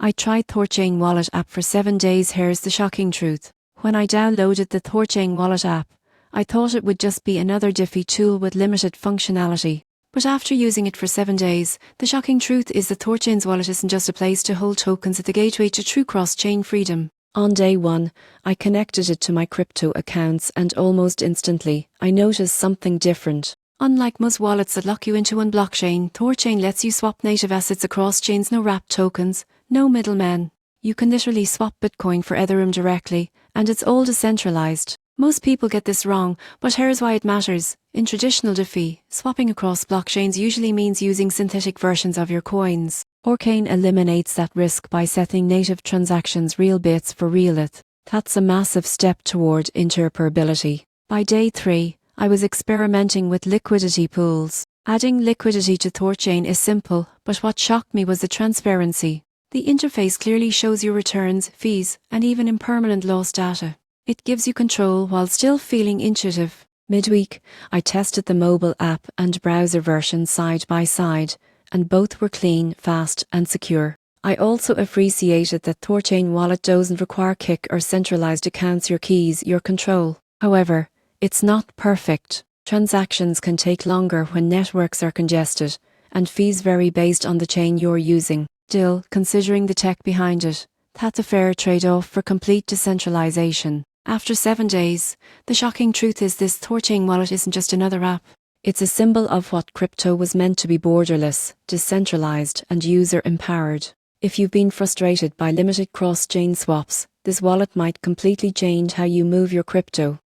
I tried Thorchain wallet app for 7 days. Here's the shocking truth. When I downloaded the Thorchain wallet app, I thought it would just be another Diffie tool with limited functionality. But after using it for 7 days, the shocking truth is that Thorchain's wallet isn't just a place to hold tokens, it's the gateway to true cross-chain freedom. On day 1, I connected it to my crypto accounts and almost instantly, I noticed something different. Unlike most wallets that lock you into one blockchain, Thorchain lets you swap native assets across chains, no wrapped tokens, no middlemen. You can literally swap Bitcoin for Ethereum directly, and it's all decentralized. Most people get this wrong, but here's why it matters. In traditional Diffie, swapping across blockchains usually means using synthetic versions of your coins. Thorchain eliminates that risk by setting native transactions real bits for real ETH. That's a massive step toward interoperability. By day 3, I was experimenting with liquidity pools. Adding liquidity to Thorchain is simple, but what shocked me was the transparency. The interface clearly shows your returns, fees, and even impermanent loss data. It gives you control while still feeling intuitive. Midweek, I tested the mobile app and browser version side by side, and both were clean, fast, and secure. I also appreciated that Thorchain wallet doesn't require Kik or centralized accounts, your keys, your control. However, it's not perfect. Transactions can take longer when networks are congested, and fees vary based on the chain you're using. Still, considering the tech behind it, that's a fair trade-off for complete decentralization. After 7 days, the shocking truth is this: Thorchain wallet isn't just another app. It's a symbol of what crypto was meant to be: borderless, decentralized, and user-empowered. If you've been frustrated by limited cross-chain swaps, this wallet might completely change how you move your crypto.